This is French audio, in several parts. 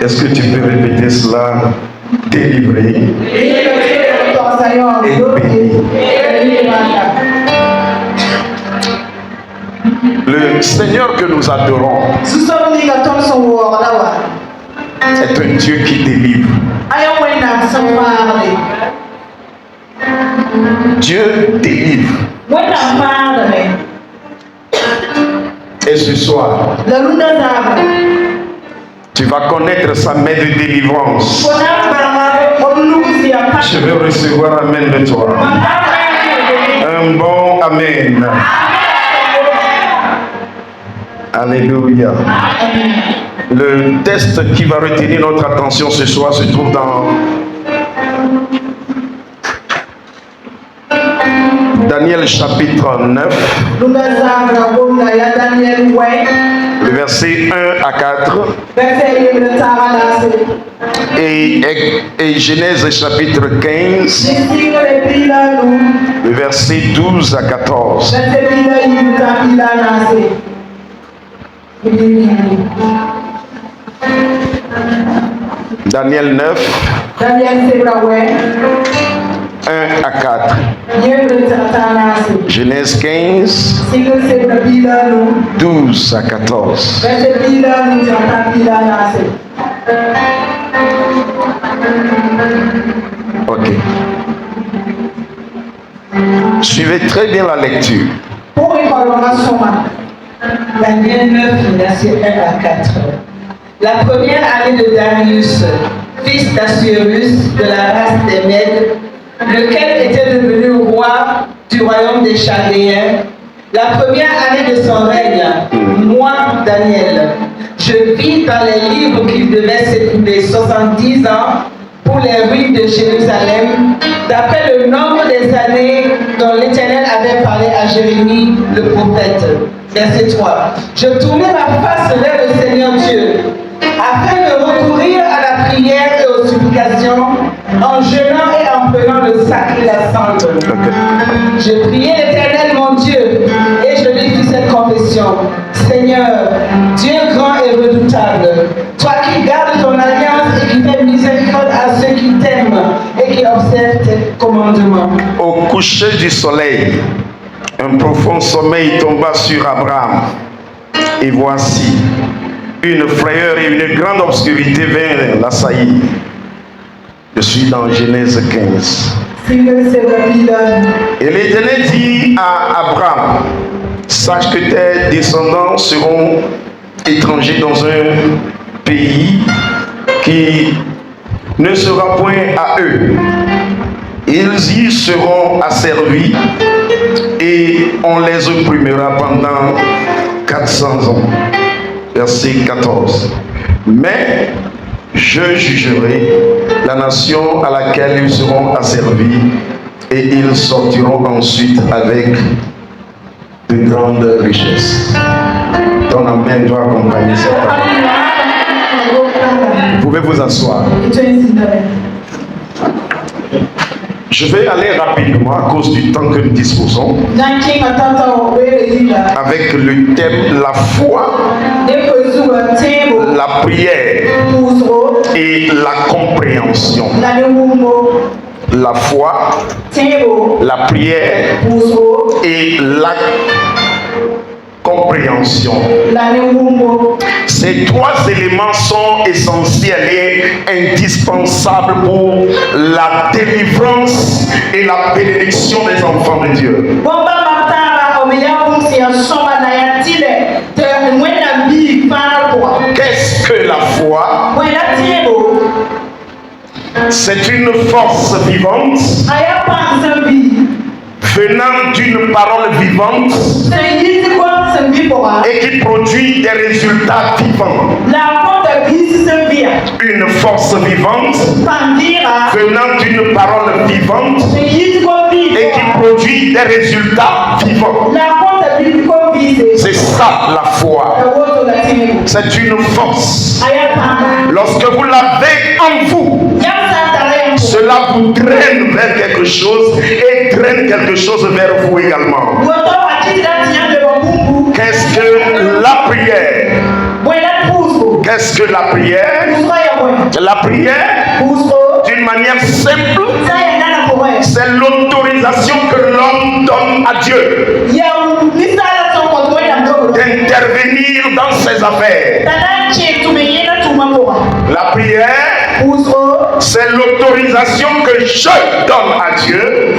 Est-ce que tu peux répéter cela? Délivré et béni. Le Seigneur que nous adorons est un Dieu qui délivre. Dieu délivre. Et ce soir, tu vas connaître sa main de délivrance. Je vais recevoir amen de toi. Un bon amen. Alléluia. Le texte qui va retenir notre attention ce soir se trouve dans Daniel chapitre 9, le verset 1 à 4, et Genèse chapitre 15, le verset 12 à 14. Daniel 9, 1 à 4. Genèse 15, 12 à 14. Ok. Suivez très bien la lecture. Daniel 9, verset 1 à 4. La première année de Darius, fils d'Assuérus, de la race des Mèdes, lequel était devenu roi du royaume des Chaldéens, la première année de son règne, moi, Daniel, je vis dans les livres qu'il devait s'écouler 70 ans pour les ruines de Jérusalem, d'après le nombre des années dont l'Éternel avait parlé à Jérémie, le prophète. Verset 3. Je tournai ma face vers le Seigneur Dieu, afin de recourir à la prière et aux supplications, en jeûnant et en prenant le sac et la cendre. Je priai l'Éternel mon Dieu, et je lui fis cette confession. Seigneur, Dieu grand et redoutable, toi qui gardes ton alliance et qui fais miséricorde à ceux qui t'aiment et qui observent tes commandements. Au coucher du soleil, un profond sommeil tomba sur Abraham. Et voici, une frayeur et une grande obscurité vinrent l'assaillir. Je suis dans Genèse 15. Et l'Éternel dit à Abraham, sache que tes descendants seront étrangers dans un pays qui ne sera point à eux. Ils y seront asservis et on les opprimera pendant 400 ans. Verset 14. Mais je jugerai la nation à laquelle ils seront asservis et ils sortiront ensuite avec de grandes richesses. Ton amen doit accompagner cette parole. Vous pouvez vous asseoir. Je vais aller rapidement à cause du temps que nous disposons avec le thème la foi, la prière et la compréhension. La foi, la prière et la compréhension. Ces trois éléments sont essentiels et indispensables pour la délivrance et la bénédiction des enfants de Dieu. Qu'est-ce que la foi? C'est une force vivante venant d'une parole vivante et qui produit des résultats vivants. Une force vivante venant d'une parole vivante et qui produit des résultats vivants. C'est ça la foi. C'est une force. Lorsque vous l'avez en vous, cela vous draine vers quelque chose et draine quelque chose vers vous également. Qu'est-ce que la prière? Qu'est-ce que la prière? La prière, d'une manière simple, c'est l'autorisation que l'homme donne à Dieu d'intervenir dans ses affaires. La prière, c'est l'autorisation que je donne à Dieu,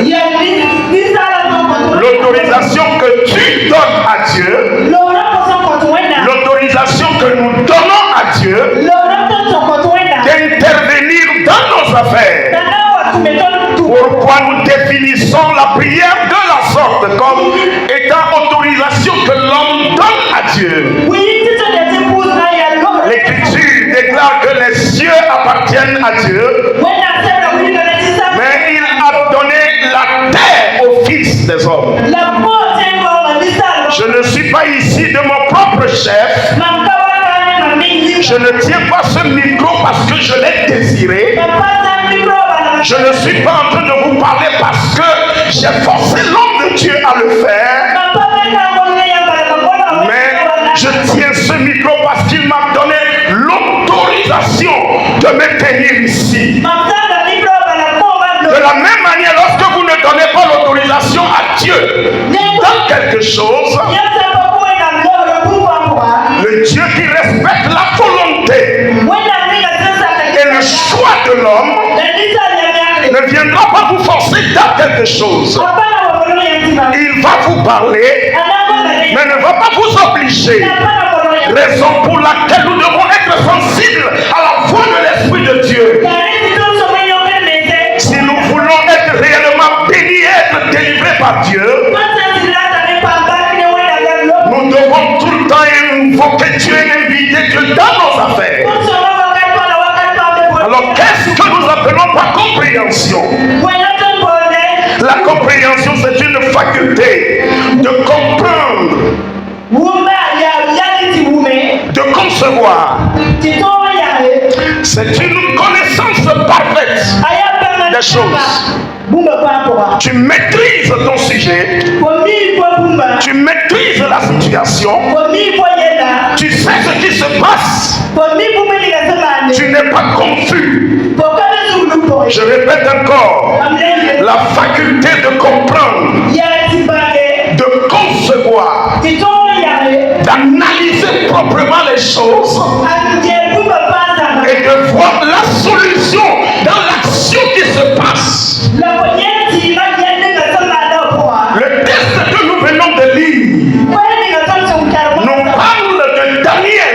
l'autorisation que tu donnes à Dieu, l'autorisation que nous donnons à Dieu d'intervenir dans nos affaires. Pourquoi nous définissons la prière de la sorte comme étant autorisation que l'homme donne à Dieu? L'Écriture déclare que les cieux appartiennent à Dieu, mais il a donné la terre au Fils des hommes. Je ne suis pas ici de mon propre chef. Je ne tiens pas ce micro parce que je l'ai désiré. Je ne suis pas en train de vous parler parce que j'ai forcé l'homme de Dieu à le faire. Mais je tiens ce micro parce qu'il m'a donné l'autorisation de me tenir ici. De la même manière, lorsque vous ne donnez pas l'autorisation à Dieu dans quelque chose, le Dieu qui respecte la volonté et le choix de l'homme ne viendra pas vous forcer dans quelque chose. Il va vous parler, mais ne va pas vous obliger. Raison pour laquelle nous devons être sensibles à la voix de l'Esprit de Dieu. Si nous voulons être réellement bénis et être délivrés par Dieu, nous devons tout le temps invoquer Dieu et inviter Dieu dans nos affaires. Alors qu'est-ce que nous appelons par compréhension? La compréhension, c'est une faculté de comprendre, de concevoir. C'est une connaissance parfaite des choses. Tu maîtrises ton sujet, tu maîtrises la situation, tu sais ce qui se passe, tu n'es pas confus. Je répète encore, la faculté de comprendre, de concevoir, d'analyser proprement les choses et de voir la solution dans l'action qui se passe. Le texte que nous venons de lire nous parle de Daniel,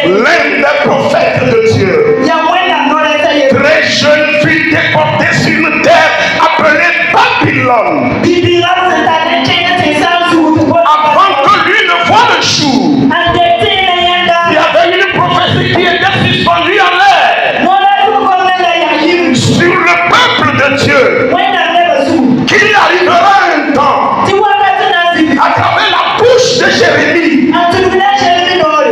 l'un des prophètes de Dieu. Très jeune, fut déporté sur une terre appelée Babylone. Avant que lui ne voie le jour, il y avait une prophétie qui était suspendue en l'air sur le peuple de Dieu. Qu'il arrivera un temps à travers la bouche de Jérémie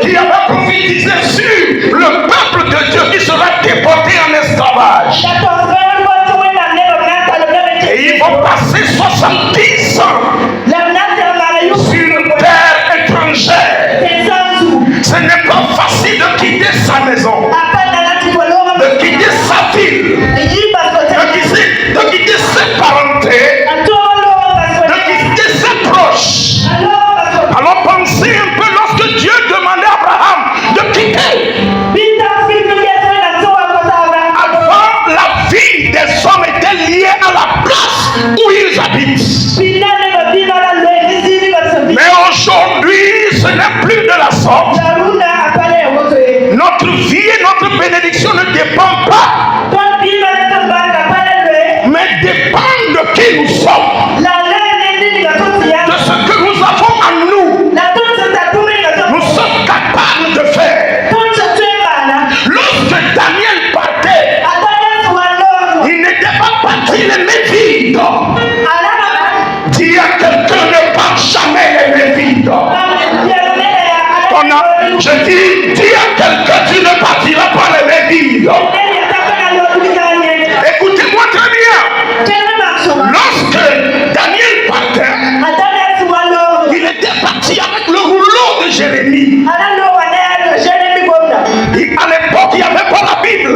qui avait prophétisé sur le peuple de Dieu qui sera déporté en esclavage. Et ils vont passer 70 ans sur une terre étrangère. Ce n'est pas facile de quitter sa maison, de quitter sa ville, de quitter ses parentés, de quitter ses proches. Alors pensez un peu lorsque Dieu demandait à Abraham de quitter. Avant, la vie des hommes était liée à la place où ils habitent. Mais aujourd'hui, ce n'est plus de la sorte. Notre vie et notre bénédiction ne dépendent pas, mais dépendent de qui nous sommes, de ce que nous avons en nous. Nous sommes capables de faire. Lorsque Daniel partait, il n'était pas parti les mains vides. Dis à quelqu'un, ne part jamais les mains vides. Je dis à quelqu'un, tu ne partiras pas les mains vides. Écoutez-moi très bien. Lorsque Daniel partait, il n'était pas Jérémie. Et à l'époque, il n'y avait pas la Bible.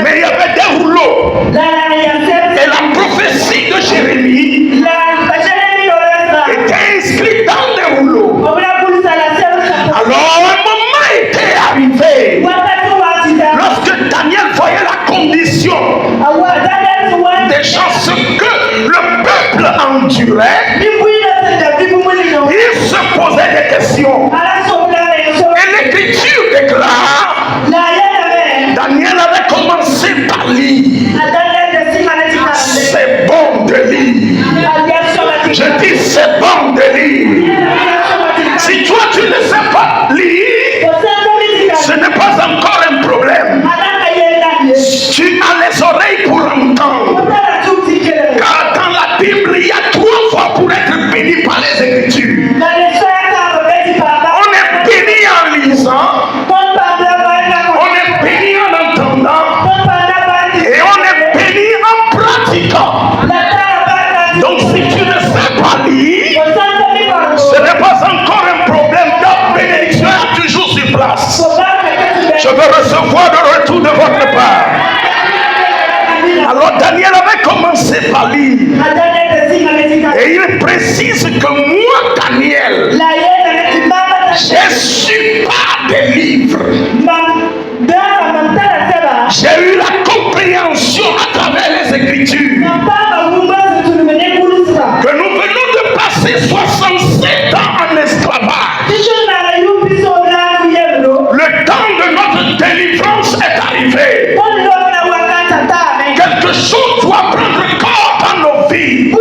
Mais il y avait des rouleaux. Et la prophétie de Jérémie était inscrite dans des rouleaux. Alors un moment était arrivé. Lorsque Daniel voyait la condition des gens, ce que le peuple endurait, il se posait des questions. Et l'Écriture déclare, Daniel avait commencé par lire. C'est bon de lire. Je dis c'est bon de lire. Si toi tu ne sais pas lire, ce n'est pas encore un problème. Tu as les oreilles pour entendre. Car dans la Bible, il y a 3 fois pour être béni par les Écritures. On est béni en lisant, on est béni en entendant, et on est béni en pratiquant. Donc si tu ne sais pas lire, ce n'est pas encore un problème. La bénédiction est toujours sur place. Je veux recevoir le retour de votre part. Alors Daniel avait commencé par lire. Et il précise que moi, Daniel, j'ai su par des livres. J'ai eu la compréhension à travers les Écritures que nous venons de passer 67 ans en esclavage. Le temps de notre délivrance est arrivé. Quelque chose doit prendre corps dans nos vies.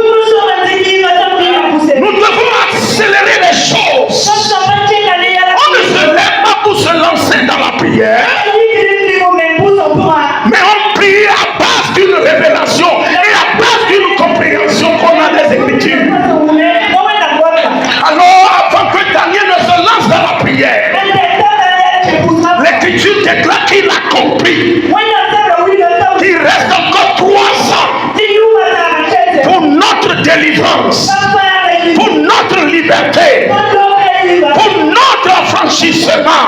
Nous devons accélérer les choses. On ne se lève pas pour se lancer dans la prière, mais on prie à base d'une révélation et à base d'une compréhension qu'on a des Écritures. Alors, avant que Daniel ne se lance dans la prière, l'Écriture déclare qu'il a compris qu'il reste encore 3 ans pour notre délivrance, pour notre liberté, pour notre affranchissement,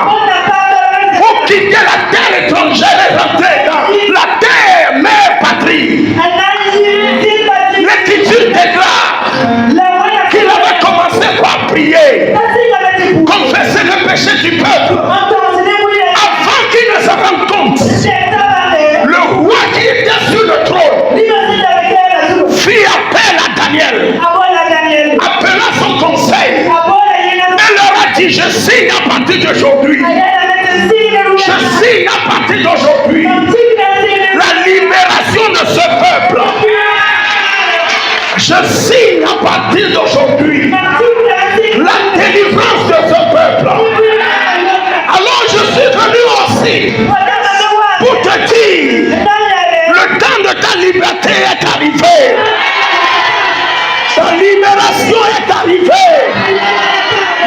pour quitter la terre étrangère et rentrer dans la terre mère patrie. L'Écriture déclare qu'il avait commencé par prier, confesser le péché du peuple, avant qu'il ne se rende compte. Le roi qui était sur le trône fit appel à Daniel, appela son conseil, et leur a dit: je signe à partir d'aujourd'hui, je signe à partir d'aujourd'hui la libération de ce peuple. Je signe à partir d'aujourd'hui la délivrance de ce peuple. Alors je suis venu aussi pour te dire, le temps de ta liberté est arrivé. Ta libération est arrivée.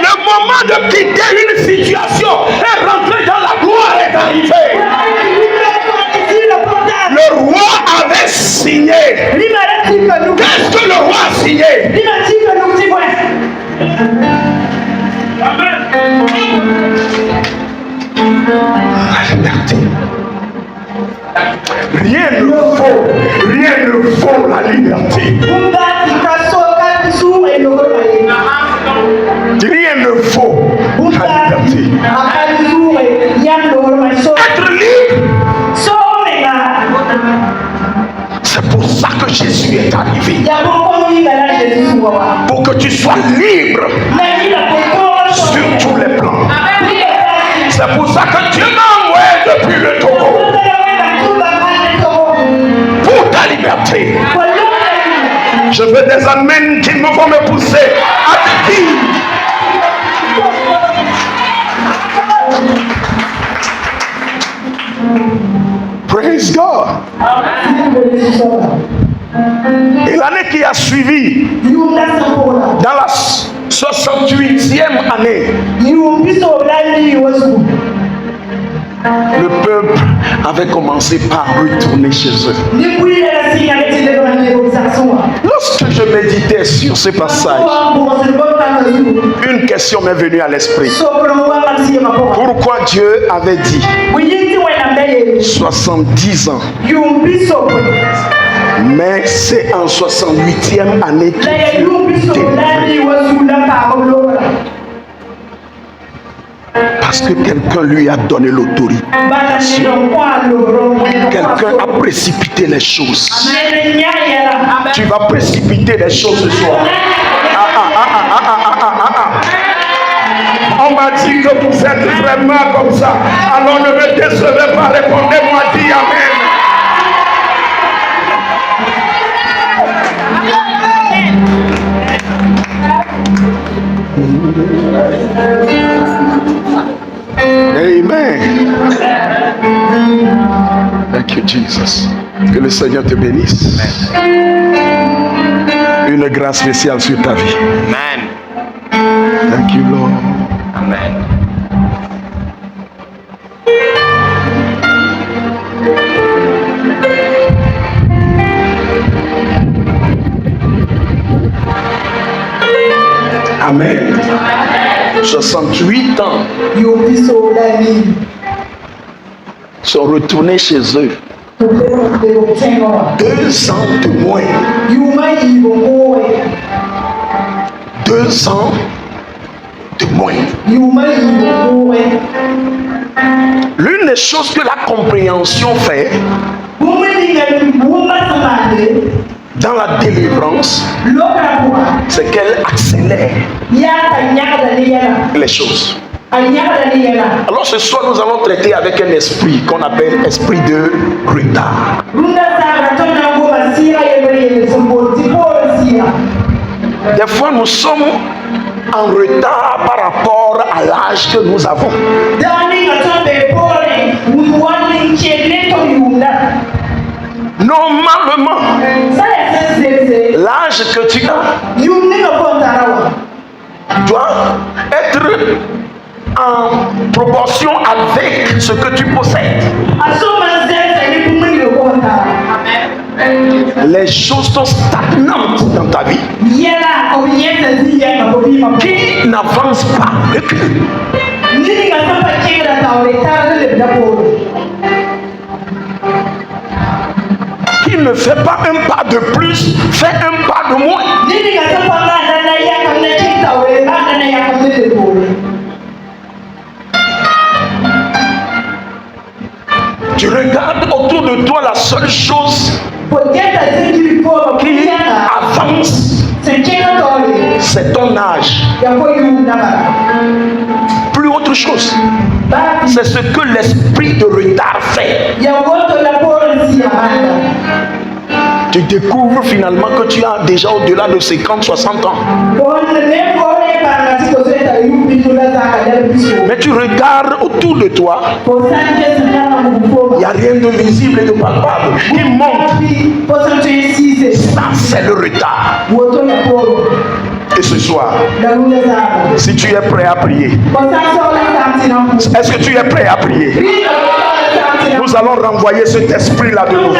Le moment de quitter une situation et rentrer dans la gloire est arrivé. Le roi avait signé. Qu'est-ce que le roi a signé? La liberté. Rien ne vaut la liberté. Rien ne vaut la liberté. Être libre, c'est pour ça que Jésus est arrivé. Pour que tu sois libre sur tous les plans. C'est pour ça que Dieu m'a envoyé depuis le Togo. Pour ta liberté. Je veux des amens qui me vont me pousser à te dire. Praise God. Et l'année qui a suivi, dans la 68e année, le peuple avait commencé par retourner chez eux. Lorsque je méditais sur ce passage, Une question m'est venue à l'esprit. Pourquoi Dieu avait dit 70 ans? Mais c'est en 68e année qu'il fut délivré. Parce que quelqu'un lui a donné l'autorité. Quelqu'un a précipité les choses. Tu vas précipiter les choses ce soir. On m'a dit que vous êtes vraiment comme ça. Alors ne me décevez pas, répondez-moi, dis Amen. Amen. Thank you, Jesus. Que le Seigneur te bénisse. Une grâce spéciale sur ta vie. Amen. Thank you, Lord. Amen. Amen. 68 ans sont retournés chez eux. 2 ans de moins. 2 ans de moins. L'une des choses que la compréhension fait dans la délivrance, c'est qu'elle accélère les choses. Alors ce soir, nous allons traiter avec un esprit qu'on appelle esprit de retard. Des fois, nous sommes en retard par rapport à l'âge que nous avons. Normalement, l'âge que tu as doit être en proportion avec ce que tu possèdes. Les choses sont stagnantes dans ta vie, qui n'avancent pas, qui ne fait pas un pas de plus, fait un pas de moins. Tu regardes autour de toi, la seule chose qui avance, c'est ton âge. Plus autre chose. C'est ce que l'esprit de retard fait. Tu découvres finalement que tu as déjà au-delà de 50-60 ans. Mais tu regardes autour de toi, il n'y a rien de visible et de palpable qui montre. Ça, c'est le retard. Et ce soir, si tu es prêt à prier, est-ce que tu es prêt à prier? Nous allons renvoyer cet esprit-là de nous.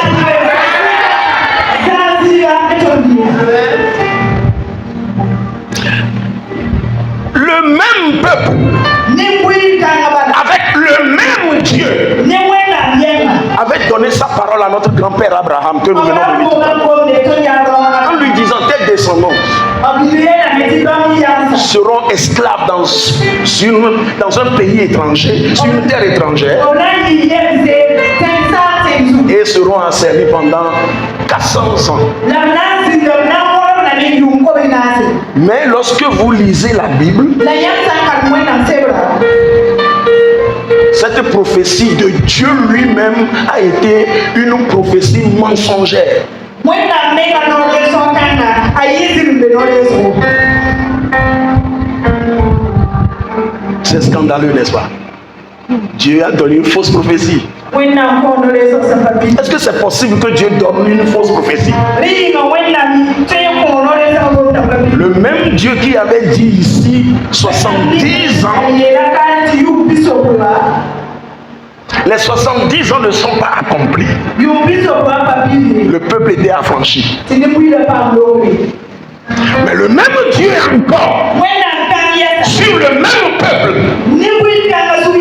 Le même peuple, avec le même Dieu, avait donné sa parole à notre grand-père Abraham, que nous venons de lire, en lui disant: tes descendants seront esclaves dans un pays étranger, sur une terre étrangère, et seront asservis pendant 400 ans. Mais lorsque vous lisez la Bible, cette prophétie de Dieu lui-même a été une prophétie mensongère. C'est scandaleux, n'est-ce pas? Dieu a donné une fausse prophétie. Est-ce que c'est possible que Dieu donne une fausse prophétie? Le même Dieu qui avait dit ici 70 ans, les 70 ans ne sont pas accomplis. Le peuple était affranchi. Mais le même Dieu encore, sur le même peuple,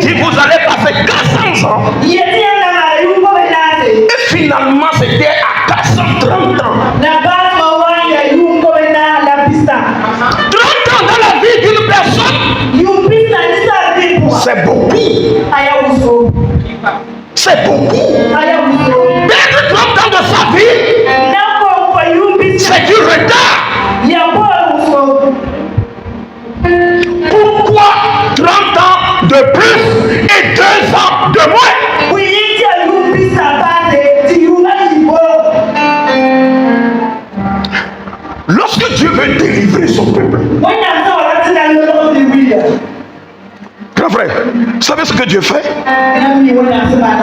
dit vous allez passer 400 ans. Et finalement, c'était à 430 ans. 30 ans dans la vie d'une personne, c'est beaucoup. C'est beaucoup. Perdre 30 ans de sa vie, c'est du retard. Pourquoi 30 ans de plus et 2 ans de moins? Lorsque Dieu veut délivrer son peuple, grand frère, vous savez ce que Dieu fait?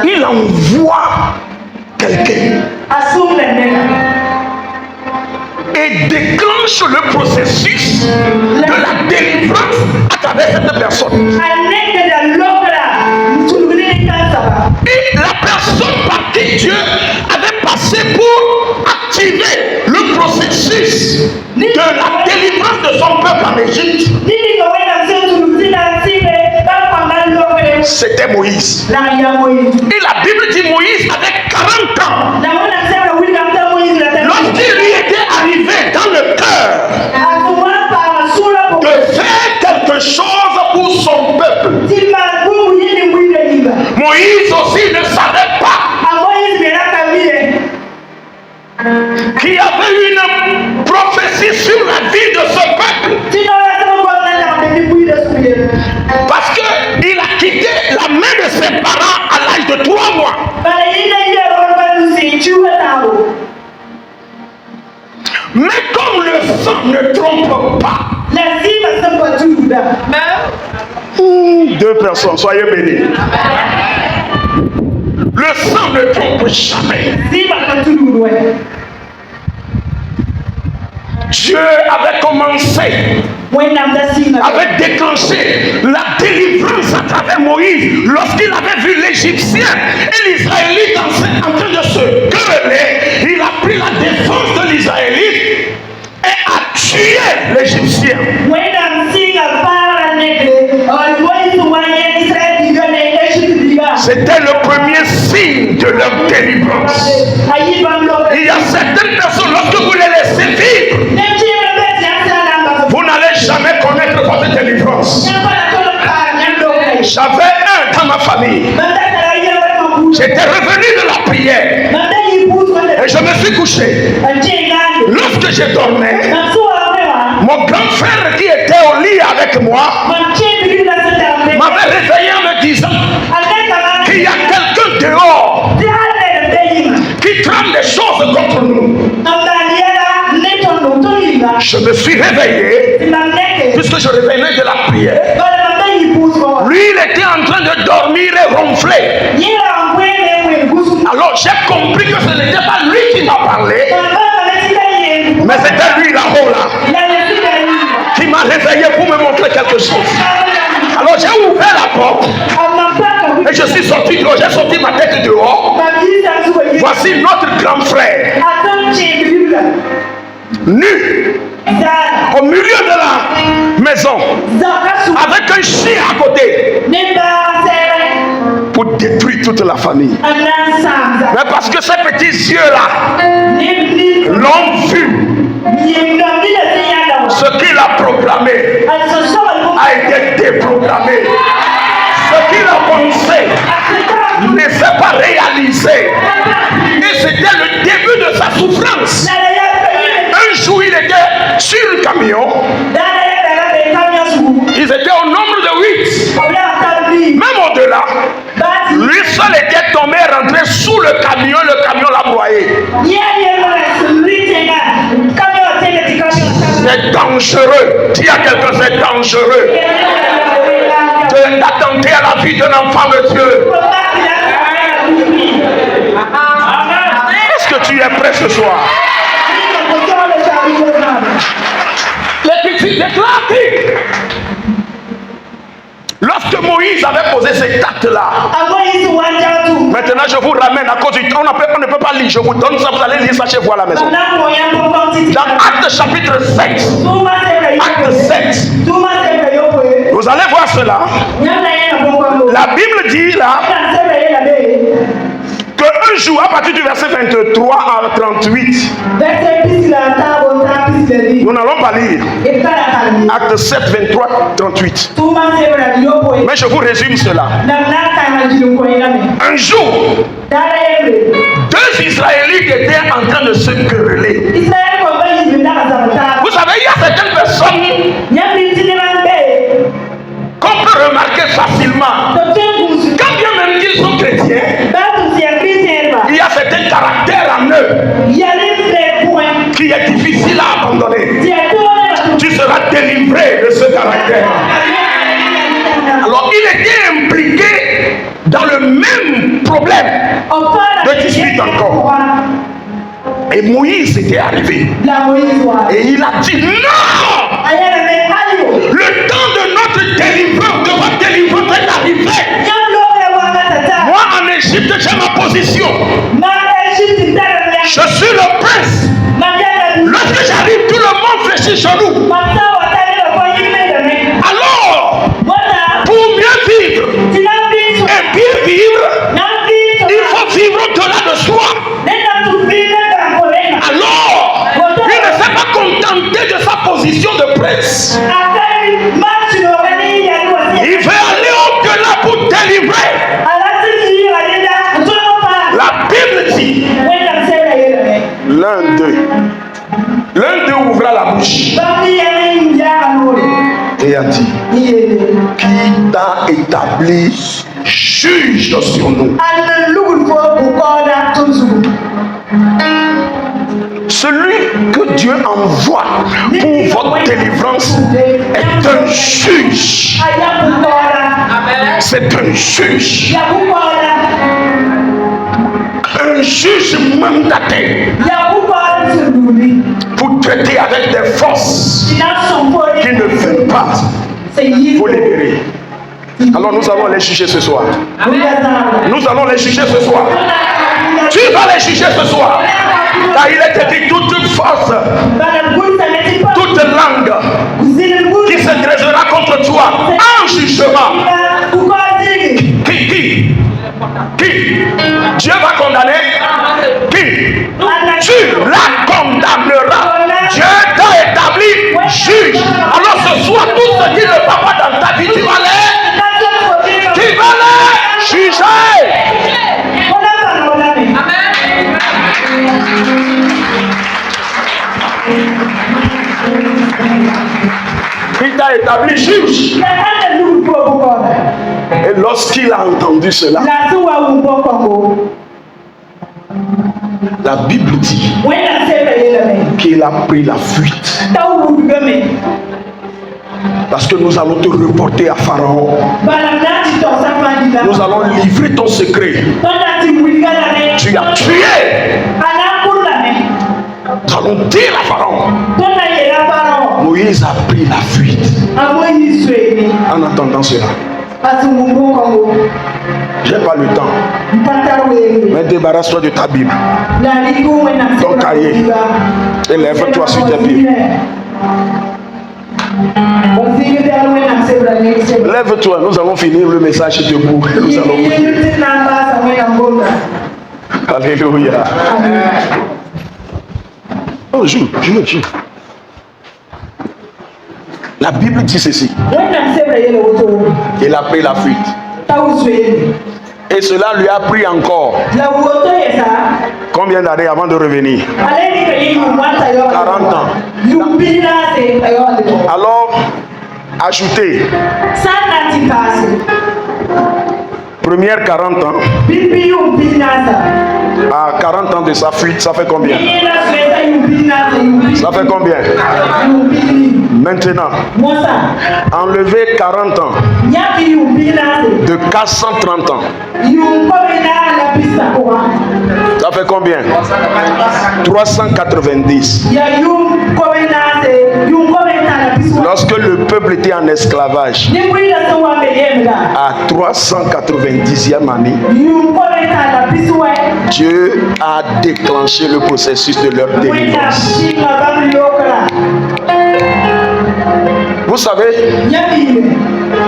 Il envoie quelqu'un et déclenche le processus de la délivrance à travers cette personne. Et la personne par qui Dieu avait passé pour activer le processus de la délivrance de son peuple en Égypte, c'était Moïse. Et la Bible dit Moïse avait 40 ans. Lorsqu'il lui était arrivé dans le cœur de faire quelque chose pour son peuple, Moïse aussi ne savait pas qu'il y avait une prophétie sur la vie de ce peuple. Parce qu'il a quitté la main de ses parents à l'âge de 3 mois. Mais comme le sang ne trompe pas, 2 personnes, soyez bénis. Le sang ne trompe jamais. Dieu avait commencé, avait déclenché la délivrance à travers Moïse lorsqu'il avait vu l'Égyptien et l'Israélite en train de se quereller. Il a pris la défense de l'Israélite et a tué l'Égyptien. C'était le premier signe de leur délivrance. Il y a certaines personnes, lorsque vous les laissez vivre, vous n'allez jamais connaître votre délivrance. J'avais un dans ma famille. J'étais revenu de la prière et je me suis couché. Lorsque je dormais, mon grand frère qui était au lit avec moi m'avait réveillé en me disant qu'il y a quelqu'un dehors qui trame des choses contre nous. Je me suis réveillé puisque je revenais de la prière. Lui, il était en train de dormir et ronfler. Alors j'ai compris que ce n'était pas lui qui m'a parlé, mais c'était lui là-haut là, qui m'a réveillé pour me montrer quelque chose. Alors j'ai ouvert la porte et je suis sorti dehors. J'ai sorti ma tête dehors. Voici notre grand frère, nu, au milieu de la maison, avec un chien à côté, pour détruire toute la famille. Mais parce que ces petits yeux-là l'ont vu, ce qu'il a proclamé a été déprogrammé. Ce qu'il a pensé ne s'est pas réalisé. Et c'était le début de sa souffrance. Un jour, il était sur le camion. Ils étaient au nombre de 8. Même au-delà. Lui seul était tombé, rentré sous le camion l'a broyé. C'est dangereux. Dis à quelqu'un, c'est dangereux d'attenter à la vie d'un enfant de Dieu. Est-ce que tu es prêt ce soir? Les petits déclarent. Lorsque que Moïse avait posé cet acte-là. Maintenant, je vous ramène à cause du temps. On ne peut pas lire. Je vous donne ça. Vous allez lire ça chez vous à la maison. Dans Actes chapitre 7. Acte 7. Vous allez voir cela. La Bible dit là qu'un jour, à partir du verset 23 à 38, nous n'allons pas lire. Acte 7, 23, 38. Mais je vous résume cela. Un jour, deux Israélites étaient en train de se quereller. Vous savez, il y a certaines personnes qu'on peut remarquer facilement. Quand bien même qu'ils sont chrétiens, il y a certains caractères en eux qui est difficile à abandonner. Tu seras délivré de ce caractère. Alors il était impliqué dans le même problème de dispute encore. Et Moïse était arrivé. Et il a dit non! Le temps de notre délivrance, de votre délivrance est arrivé. Moi en Égypte, j'ai ma position. Je suis le prince. Lorsque j'arrive, tout le monde fléchit chez nous. Alors, pour mieux vivre et bien vivre, il faut vivre au-delà de soi. Alors, il ne s'est pas contenté de sa position de prince. Il veut aller au-delà pour délivrer. La Bible dit, l'un d'eux ouvra la bouche et a dit, qui t'a établi juge sur nous? Celui que Dieu envoie pour votre délivrance est un juge. C'est un juge. Un juge mandaté pour traiter avec des forces qui ne veulent pas vous libérer. Alors nous allons les juger ce soir. Nous allons les juger ce soir. Tu vas les juger ce soir. Car il est dit toute force, toute langue qui se dressera contre toi en jugement. Qui Dieu va condamner? Qui? Tu la condamneras. Dieu t'a établi juge. Alors ce soir, tout ce qui ne va pas dans ta vie, tu vas les juger. Il t'a établi juge. Et lorsqu'il a entendu cela, la Bible dit qu'il a pris la fuite. Parce que nous allons te reporter à Pharaon. Nous allons livrer ton secret. Tu as tué. Nous allons dire à Pharaon. Moïse a pris la fuite. En entendant cela, j'ai pas le temps. Mais débarrasse-toi de ta Bible, ton cahier, et lève-toi sur tes pieds. Lève-toi, nous allons finir le message debout. Nous allons prier. Alléluia. Oh, joue. La Bible dit ceci. Il a pris la fuite. Et cela lui a pris encore combien d'années avant de revenir? 40 ans. Alors, ajoutez. Première 40 ans. À 40 ans de sa fuite, ça fait combien? Ça fait combien? Maintenant, enlevez 40 ans de 430 ans. Ça fait combien? 390. Lorsque le peuple était en esclavage, à 390e année, Dieu a déclenché le processus de leur délivrance. Vous savez,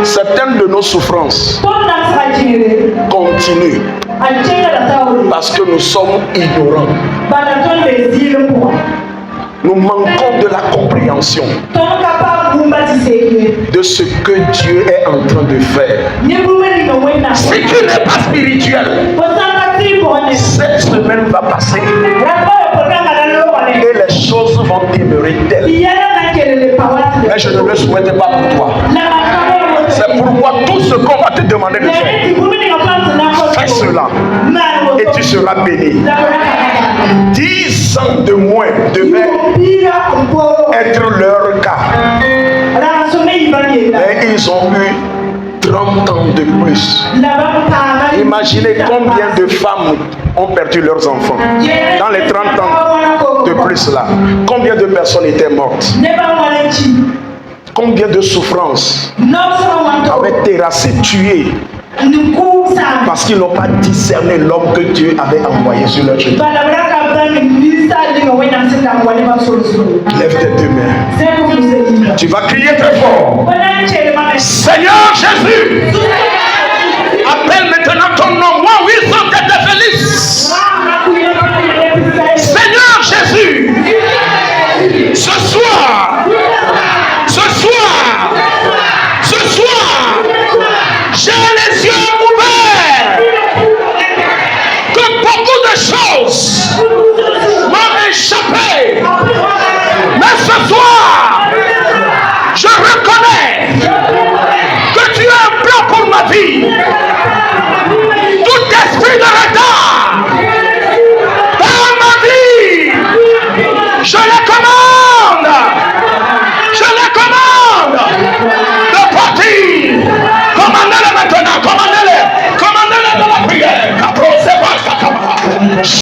certaines de nos souffrances continuent parce que nous sommes ignorants. Nous manquons de la compréhension de ce que Dieu est en train de faire. Ce qui n'est pas spirituel, cette semaine va passer et les choses vont demeurer telles. Mais je ne le souhaite pas pour toi. C'est pourquoi tout ce qu'on va te demander de faire, fais cela et tu seras béni. 10 ans de moins devait être leur cas. Mais ils ont eu 30 ans de plus. Imaginez combien de femmes ont perdu leurs enfants dans les 30 ans de plus là. Combien de personnes étaient mortes? Combien de souffrances avaient terrassé, tué, parce qu'ils n'ont pas discerné l'homme que Dieu avait envoyé sur leur chemin. Lève tes deux mains. Tu vas crier très fort. Seigneur,